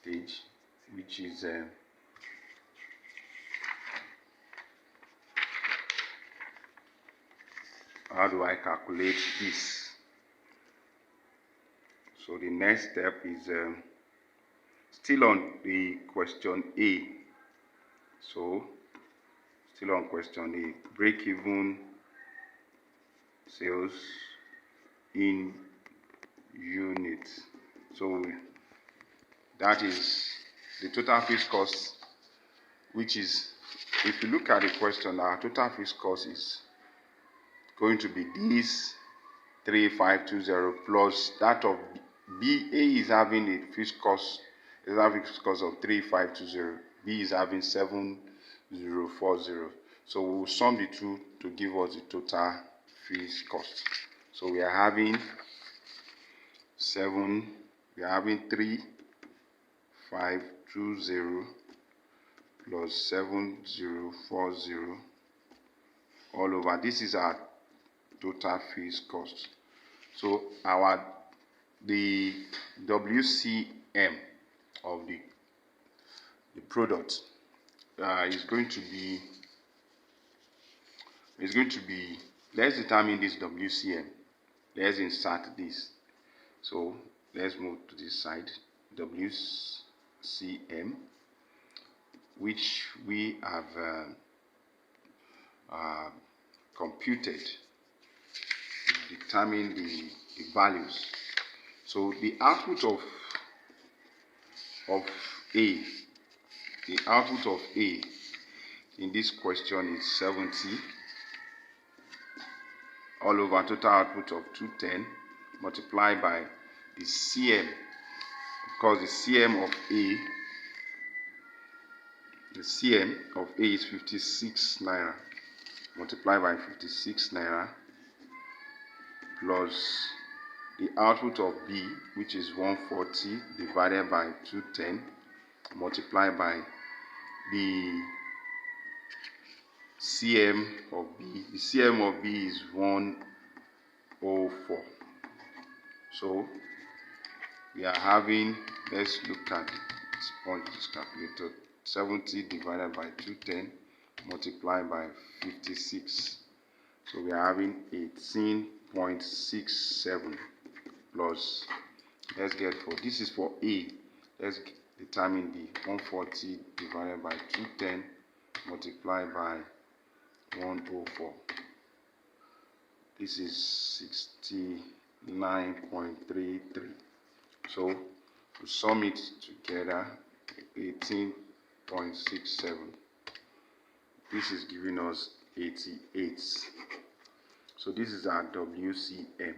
stage, which is how do I calculate this? So the next step is still on the question A. So still on question A, break-even sales in units. So that is the total fixed cost, which is, if you look at the question, our total fixed cost is going to be this 3520 plus that of B. A is having a fixed cost, of 3520. B is having 7040. So we will sum the two to give us the total fixed cost. So we are having 3520 plus 7040 all over. This is our total fixed cost. So the WCM of the product is going to be, let's determine this WCM. Let's insert this. So let's move to this side. WCM, which we have computed, determine the values. So the output of A, in this question is 70 all over total output of 210 multiplied by the CM, because the CM of A is 56 naira, multiplied by 56 naira plus the output of B, which is 140 divided by 210 multiplied by the CM of B. The CM of B is 104. So we are having, let's look at this point, this calculator, 70 divided by 210 multiplied by 56. So we are having 18.67 plus, let's get for, this is for A, let's determine the 140 divided by 210 multiplied by 104. This is 69.33. So to sum it together, 18.67. This is giving us 88. So this is our WCM.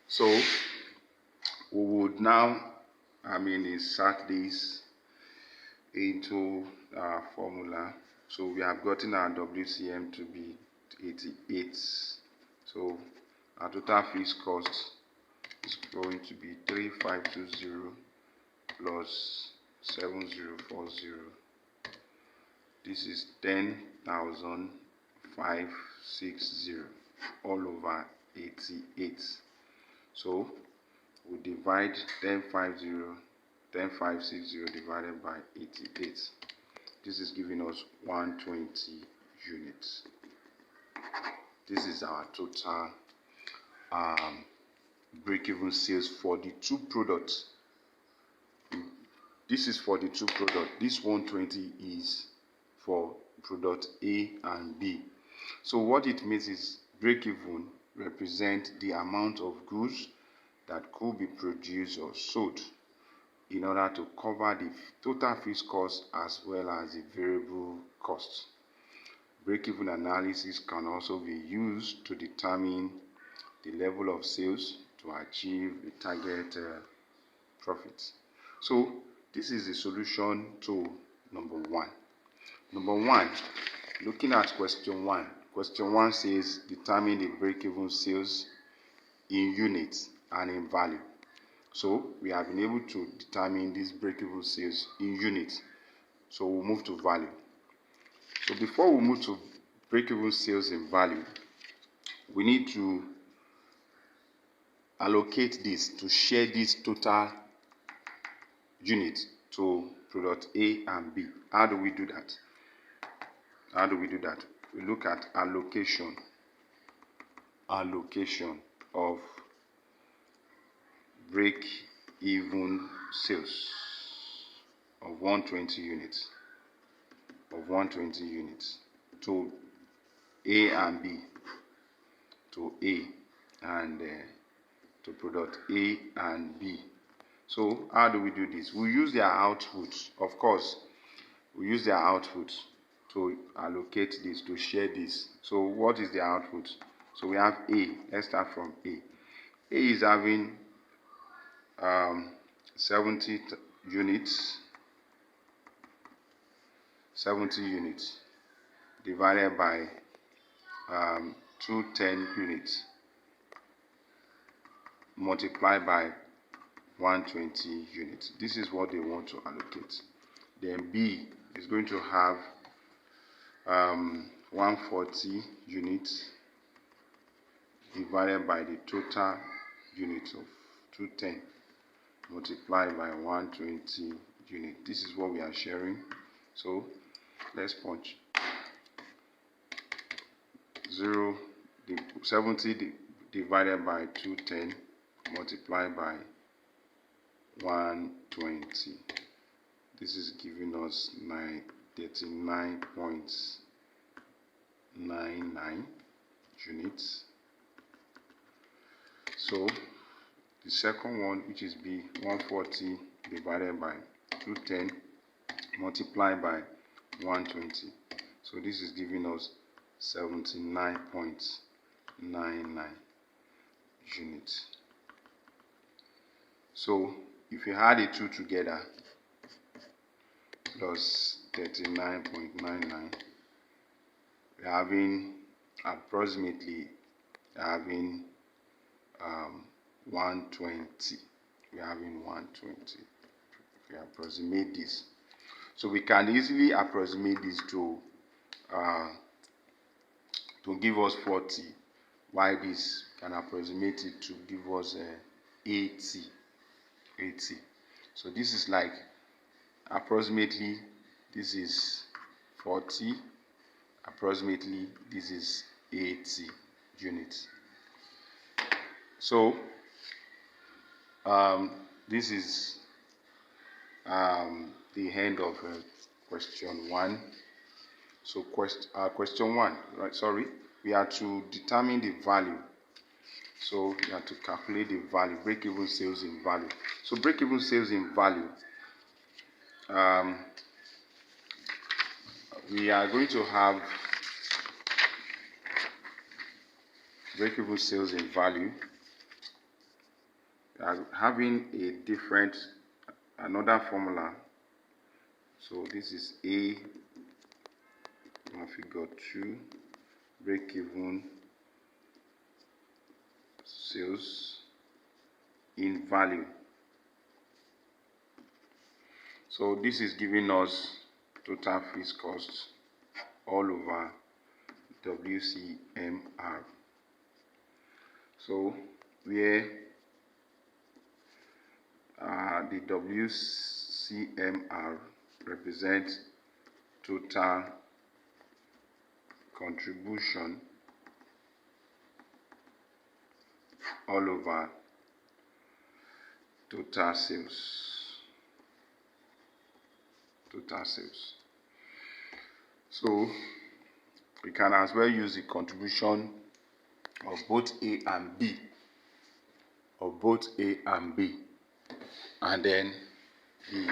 So we would now, insert this into our formula. So we have gotten our WCM to be 88. So our total fixed cost is going to be 3520 plus 7040. This is 10,560 all over 88. So we divide 10,560 divided by 88. This is giving us 120 units. This is our total break-even sales for the two products. This is for the two products. This 120 is for product A and B. So what it means is break-even represents the amount of goods that could be produced or sold in order to cover the total fixed cost as well as the variable costs. Break-even analysis can also be used to determine the level of sales to achieve the target profits. So this is the solution to number one. Number one, looking at question one. Question one says determine the break-even sales in units and in value. So we have been able to determine this break-even sales in units. So we'll move to value. So before we move to break-even sales in value, we need to allocate this, to share this total unit to product A and B. How do we do that? How do we do that? We look at allocation of break-even sales of 120 units to A and B, to A and to product A and B. So how do we do this? We use their outputs. Of course, we use their outputs to allocate this, to share this. So what is the output? So we have A. Let's start from A. A is having 70 units divided by 210 units multiplied by 120 units. This is what they want to allocate. Then B is going to have 140 units divided by the total units of 210 multiplied by 120 units. This is what we are sharing. So let's punch 70 divided by 210 multiplied by 120. This is giving us 39.99 units. So the second one, which is B, 140 divided by 210 multiplied by 120. So this is giving us 79.99 units. So if you add the two together, plus 39.99, we're having approximately 120. We're having 120. We approximate this. So we can easily approximate this to give us 40. Why this can approximate it to give us 80. So this is like approximately, this is 40, approximately this is 80 units. So this is the end of question 1. So question 1, right? Sorry, we are to determine the value. So we have to calculate the value, break-even sales in value. So break-even sales in value, we are going to have break-even sales in value. We are having another formula. So this is A figure 2, break-even sales in value. So this is giving us total fixed costs all over WCMR. So where the WCMR represents total contribution all over total sales. So we can as well use the contribution of both A and B, and then the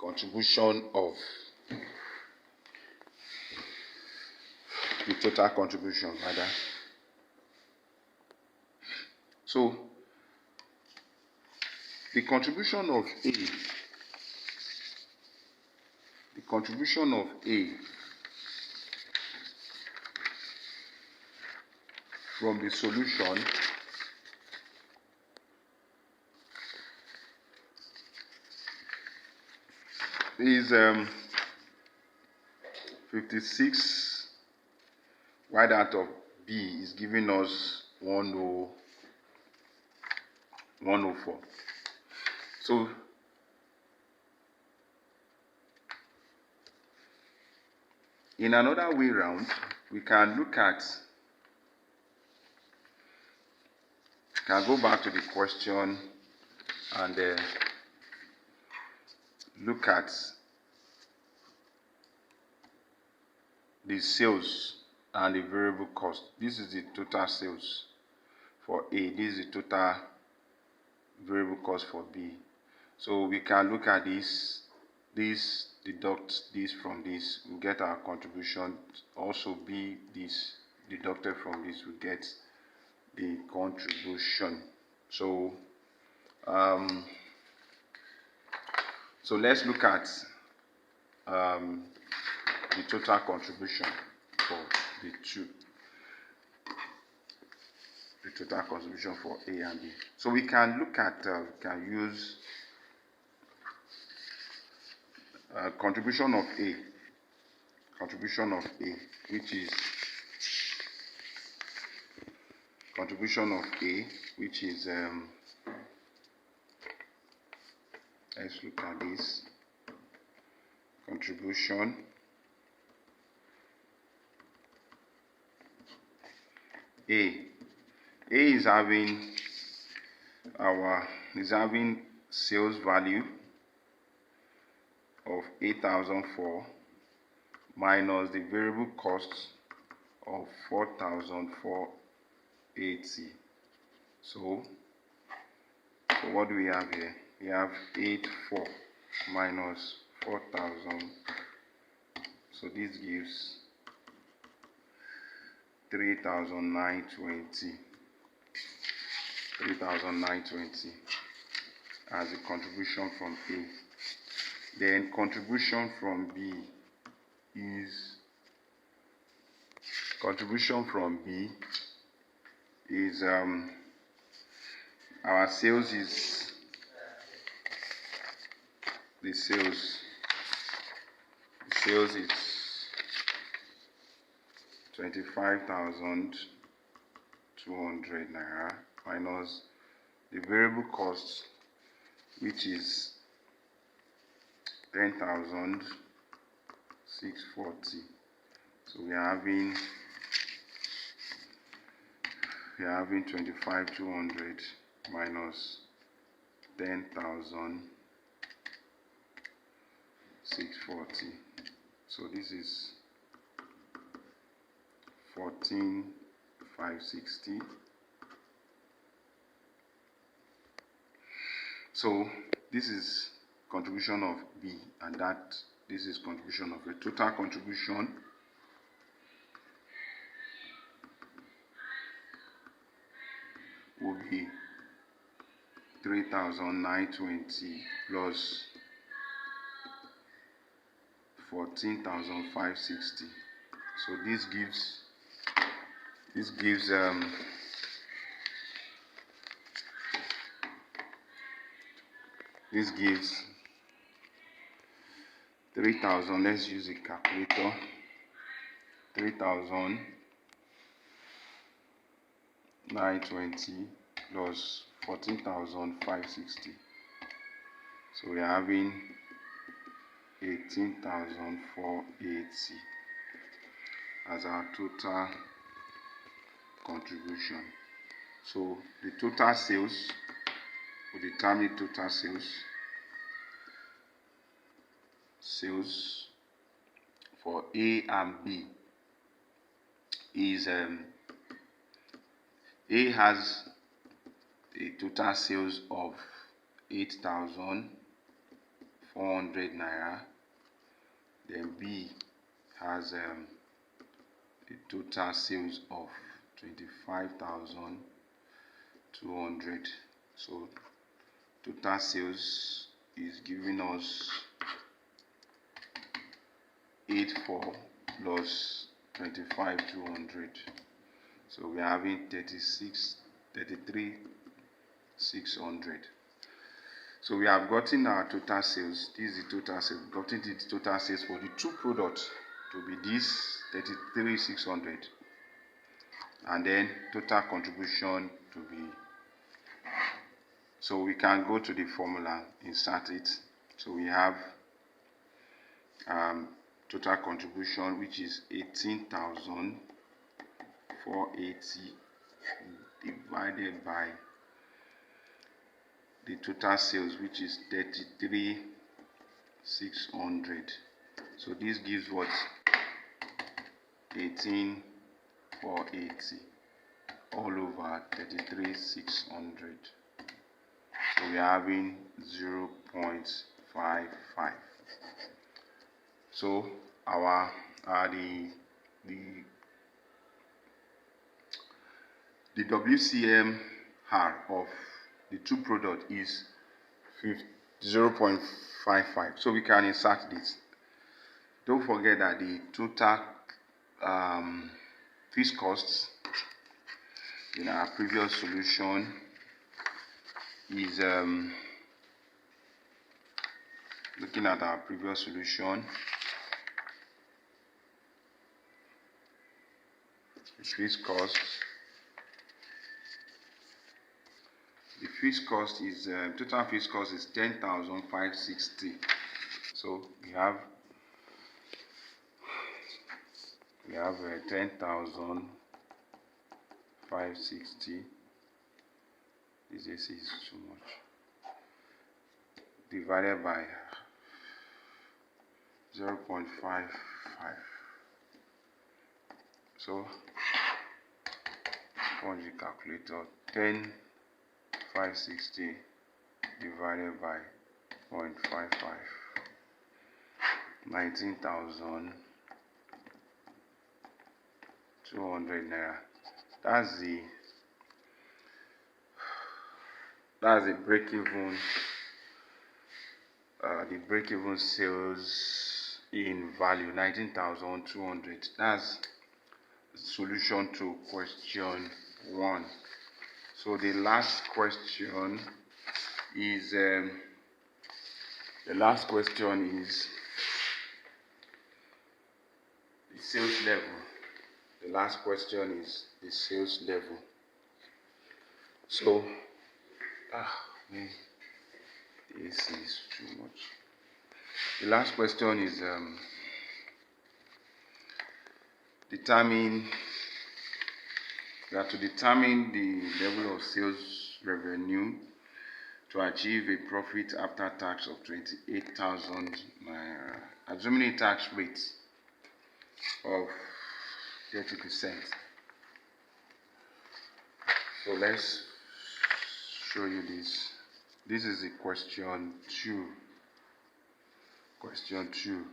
contribution of the total contribution rather. So the contribution of A from the solution is 56 while that of B is giving us 104. So in another way round, we can look at, can go back to the question and look at the sales and the variable cost. This is the total sales for A. This is the total variable cost for B. So we can look at this deduct this from this, we get our contribution. Also B, this deducted from this, we get the contribution. So so let's look at the total contribution for the two. The total contribution for A and B. So we can look at, we can use contribution of A, which is let's look at this contribution. A is having sales value of 8,004 minus the variable cost of 4,480. So what do we have here? We have 84 minus 4,000. So this gives 3,920 as a contribution from A. Then contribution from B is our sales is is 25,200 naira minus the variable cost, which is 10,640. So we are having 25,200 minus 10,640. So this is 14,560. So this is contribution of B, and this is contribution of A. Total contribution will be 3,920 plus 14,560. So this gives 3,000. Let's use a calculator. 3,920 plus 14,560. So we are having 18,480 as our total contribution. So the total sales, we determine total sales for A and B is A has a total sales of 8,400 naira. Then B has a total sales of 25,200. So total sales is giving us 84 plus 25,200. So we are having 33,600. So we have gotten our total sales. This is the total sales. We've gotten the total sales for the two products to be this 33,600. and then total contribution to be. So we can go to the formula, insert it. So we have total contribution, which is 18,480 divided by the total sales, which is 33,600. So this gives what? 18,480 all over 33,600. So we are having 0.55. So our the WCMR of the two product is 0.55. So we can insert this. Don't forget that the total fixed costs in our previous solution is looking at our previous solution. The fixed cost is total fixed cost is 10,560. So we have 10,560. This is too much. Divided by 0.55. So sponge calculator, 10,560 divided by 0.55, 19,200 naira. That's the break-even. The break-even sales in value, 19,200. That's the solution to question 1. So the last question is the sales level. The last question is the sales level. So this is too much. The last question is we have to determine the level of sales revenue to achieve a profit after tax of 28,000 naira, assuming a tax rate of 30%. So let's show you this. This is the question 2. Question 2.